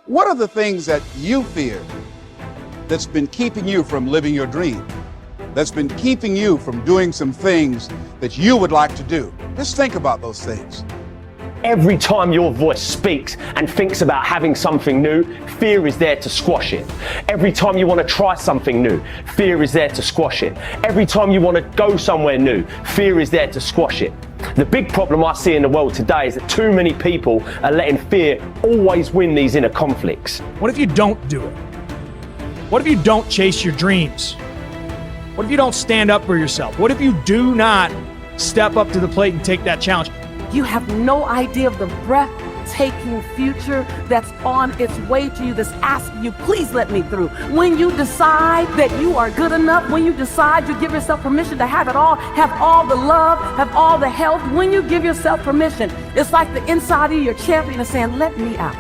What are the things that you fear that's been keeping you from living your dream? That's been keeping you from doing some things that you would like to do? Just think about those things. Every time your voice speaks and thinks about having something new, fear is there to squash it. Every time you want to try something new, fear is there to squash it. Every time you want to go somewhere new, fear is there to squash it. The big problem I see in the world today is that too many people are letting fear always win these inner conflicts. What if you don't do it? What if you don't chase your dreams? What if you don't stand up for yourself? What if you do not step up to the plate and take that challenge? You have no idea of the breathtaking future that's on its way to you, that's asking you, please let me through. When you decide that you are good enough, when you decide you give yourself permission to have it all, have all the love, have all the health, when you give yourself permission, it's like the inside of your champion is saying, let me out.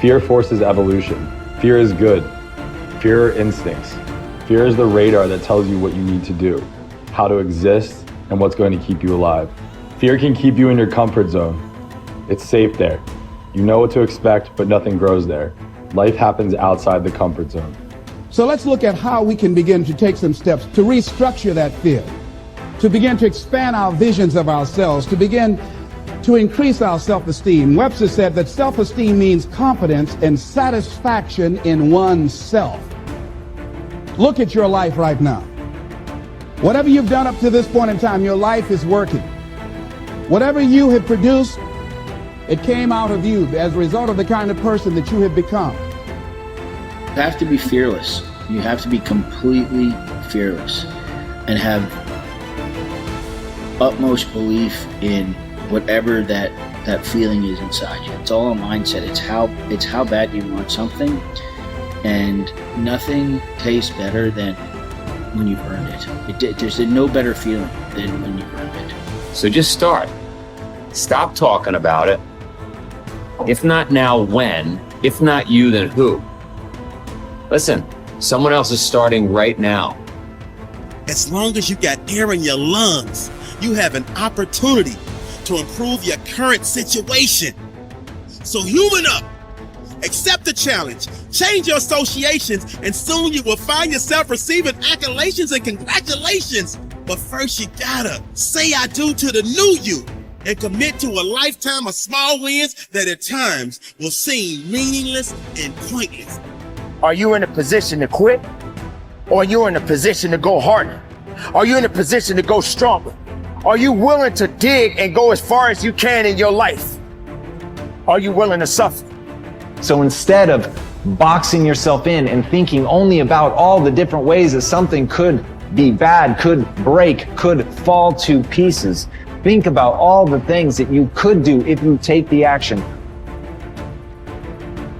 Fear forces evolution. Fear is good. Fear are instincts. Fear is the radar that tells you what you need to do, how to exist, and what's going to keep you alive. Fear can keep you in your comfort zone. It's safe there. You know what to expect, but nothing grows there. Life happens outside the comfort zone. So let's look at how we can begin to take some steps to restructure that fear, to begin to expand our visions of ourselves, to begin to increase our self-esteem. Webster said that self-esteem means confidence and satisfaction in oneself. Look at your life right now. Whatever you've done up to this point in time, your life is working. Whatever you have produced, it came out of you as a result of the kind of person that you have become. You have to be fearless. You have to be completely fearless and have utmost belief in whatever that feeling is inside you. It's all a mindset. It's how bad you want something, and nothing tastes better than when you've earned it. There's no better feeling than when you've earned it. So just start. Stop talking about it. If not now, when? If not you, then who? Listen, someone else is starting right now. As long as you got air in your lungs, you have an opportunity to improve your current situation. So human up, accept the challenge, change your associations, and soon you will find yourself receiving accolades and congratulations. But first you gotta say I do to the new you and commit to a lifetime of small wins that at times will seem meaningless and pointless. Are you in a position to quit? Or are you in a position to go harder? Are you in a position to go stronger? Are you willing to dig and go as far as you can in your life? Are you willing to suffer? So instead of boxing yourself in and thinking only about all the different ways that something could be bad, could break, could fall to pieces, think about all the things that you could do if you take the action.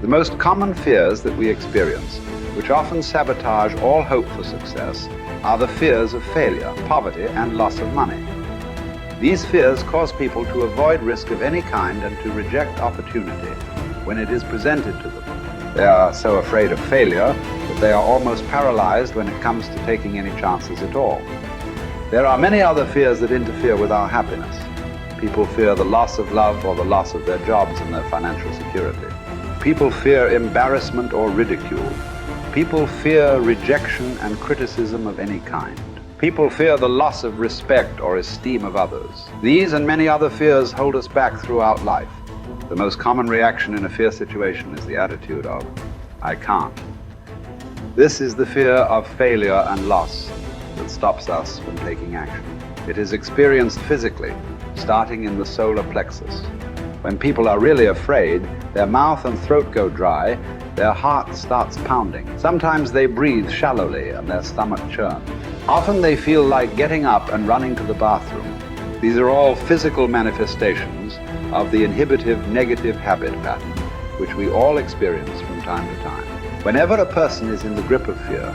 The most common fears that we experience, which often sabotage all hope for success, are the fears of failure, poverty, and loss of money. These fears cause people to avoid risk of any kind and to reject opportunity when it is presented to them. They are so afraid of failure that they are almost paralyzed when it comes to taking any chances at all. There are many other fears that interfere with our happiness. People fear the loss of love or the loss of their jobs and their financial security. People fear embarrassment or ridicule. People fear rejection and criticism of any kind. People fear the loss of respect or esteem of others. These and many other fears hold us back throughout life. The most common reaction in a fear situation is the attitude of, I can't. This is the fear of failure and loss that stops us from taking action. It is experienced physically, starting in the solar plexus. When people are really afraid, their mouth and throat go dry, their heart starts pounding. Sometimes they breathe shallowly and their stomach churns. Often they feel like getting up and running to the bathroom. These are all physical manifestations of the inhibitive negative habit pattern, which we all experience from time to time. Whenever a person is in the grip of fear,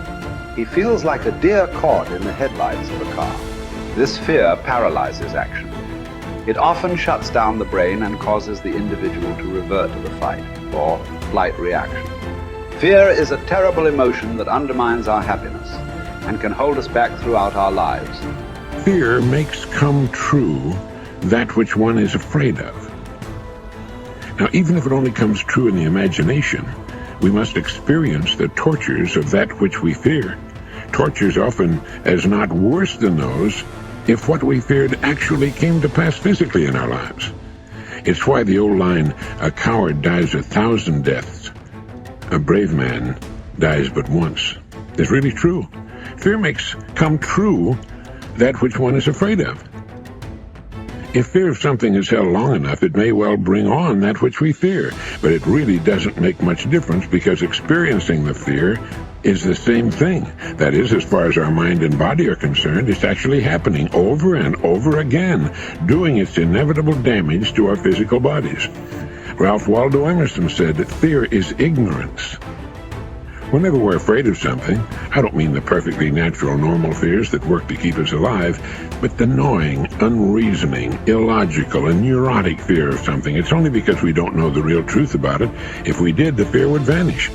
he feels like a deer caught in the headlights of a car. This fear paralyzes action. It often shuts down the brain and causes the individual to revert to the fight or flight reaction. Fear is a terrible emotion that undermines our happiness and can hold us back throughout our lives. Fear makes come true that which one is afraid of. Now, even if it only comes true in the imagination, we must experience the tortures of that which we fear. Tortures often as not worse than those if what we feared actually came to pass physically in our lives. It's why the old line, "A coward dies 1,000 deaths. A brave man dies but once," is really true. Fear makes come true that which one is afraid of. If fear of something is held long enough, it may well bring on that which we fear, but it really doesn't make much difference because experiencing the fear is the same thing. That is, as far as our mind and body are concerned, it's actually happening over and over again, doing its inevitable damage to our physical bodies. Ralph Waldo Emerson said that fear is ignorance. Whenever we're afraid of something, I don't mean the perfectly natural, normal fears that work to keep us alive, but the gnawing, unreasoning, illogical, and neurotic fear of something. It's only because we don't know the real truth about it. If we did, the fear would vanish.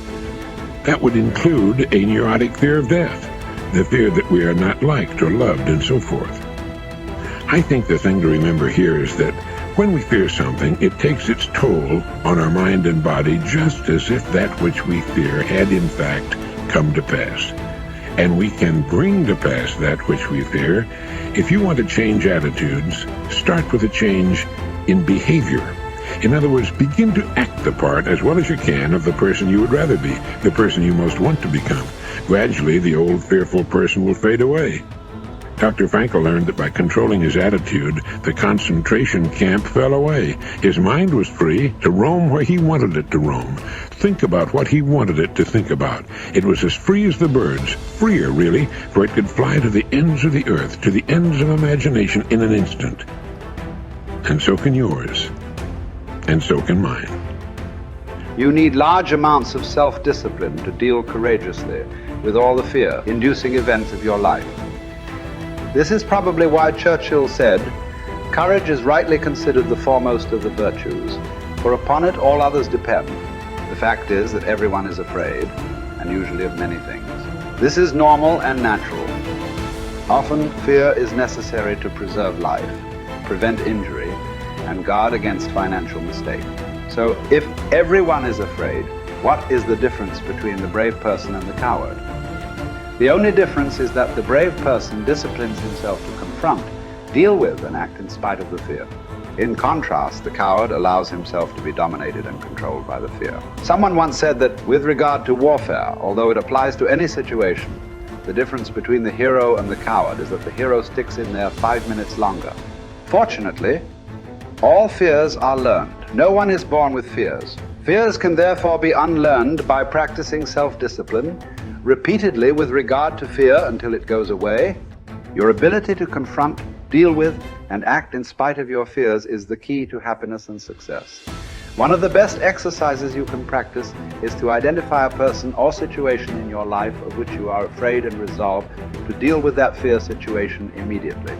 That would include a neurotic fear of death, the fear that we are not liked or loved, and so forth. I think the thing to remember here is that when we fear something, it takes its toll on our mind and body just as if that which we fear had in fact come to pass. And we can bring to pass that which we fear. If you want to change attitudes, start with a change in behavior. In other words, begin to act the part as well as you can of the person you would rather be, the person you most want to become. Gradually, the old fearful person will fade away. Dr. Frankl learned that by controlling his attitude, the concentration camp fell away. His mind was free to roam where he wanted it to roam, think about what he wanted it to think about. It was as free as the birds, freer really, for it could fly to the ends of the earth, to the ends of imagination in an instant. And so can yours, and so can mine. You need large amounts of self-discipline to deal courageously with all the fear-inducing events of your life. This is probably why Churchill said, "Courage is rightly considered the foremost of the virtues, for upon it all others depend." The fact is that everyone is afraid, and usually of many things. This is normal and natural. Often, fear is necessary to preserve life, prevent injury, and guard against financial mistake. So, if everyone is afraid, what is the difference between the brave person and the coward? The only difference is that the brave person disciplines himself to confront, deal with, and act in spite of the fear. In contrast, the coward allows himself to be dominated and controlled by the fear. Someone once said that with regard to warfare, although it applies to any situation, the difference between the hero and the coward is that the hero sticks in there 5 minutes longer. Fortunately, all fears are learned. No one is born with fears. Fears can therefore be unlearned by practicing self-discipline repeatedly with regard to fear until it goes away. Your ability to confront, deal with, and act in spite of your fears is the key to happiness and success. One of the best exercises you can practice is to identify a person or situation in your life of which you are afraid and resolve to deal with that fear situation immediately.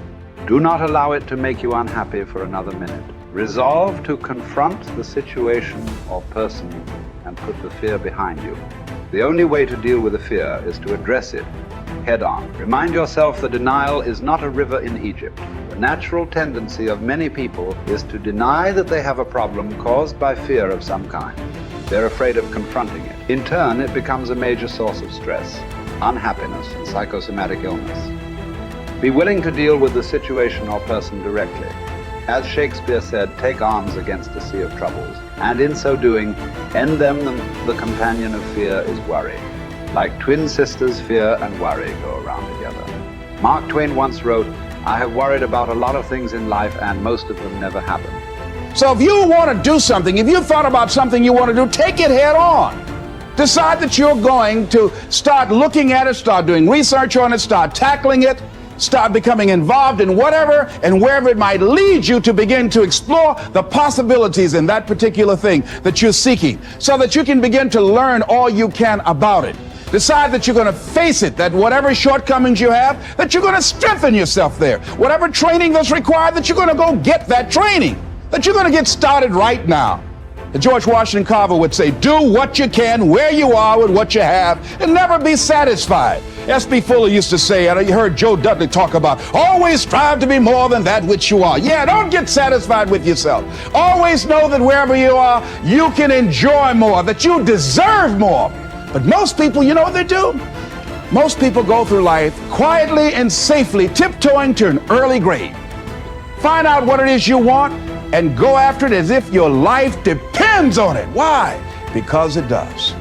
Do not allow it to make you unhappy for another minute. Resolve to confront the situation or person and put the fear behind you. The only way to deal with a fear is to address it head on. Remind yourself that denial is not a river in Egypt. The natural tendency of many people is to deny that they have a problem caused by fear of some kind. They're afraid of confronting it. In turn, it becomes a major source of stress, unhappiness, and psychosomatic illness. Be willing to deal with the situation or person directly. As Shakespeare said, take arms against a sea of troubles, and in so doing, end them. The companion of fear is worry. Like twin sisters, fear and worry go around together. Mark Twain once wrote, "I have worried about a lot of things in life, and most of them never happen." So if you want to do something, if you've thought about something you want to do, take it head on. Decide that you're going to start looking at it, start doing research on it, start tackling it, start becoming involved in whatever and wherever it might lead you to begin to explore the possibilities in that particular thing that you're seeking so that you can begin to learn all you can about it. Decide that you're going to face it, that whatever shortcomings you have, that you're going to strengthen yourself there. Whatever training that's required, that you're going to go get that training, that you're going to get started right now. George Washington Carver would say, do what you can, where you are with what you have, and never be satisfied. S.B. Fuller used to say, and you heard Joe Dudley talk about, always strive to be more than that which you are. Yeah, don't get satisfied with yourself. Always know that wherever you are, you can enjoy more, that you deserve more. But most people, you know what they do? Most people go through life quietly and safely, tiptoeing to an early grave. Find out what it is you want and go after it as if your life depends on it. Why? Because it does.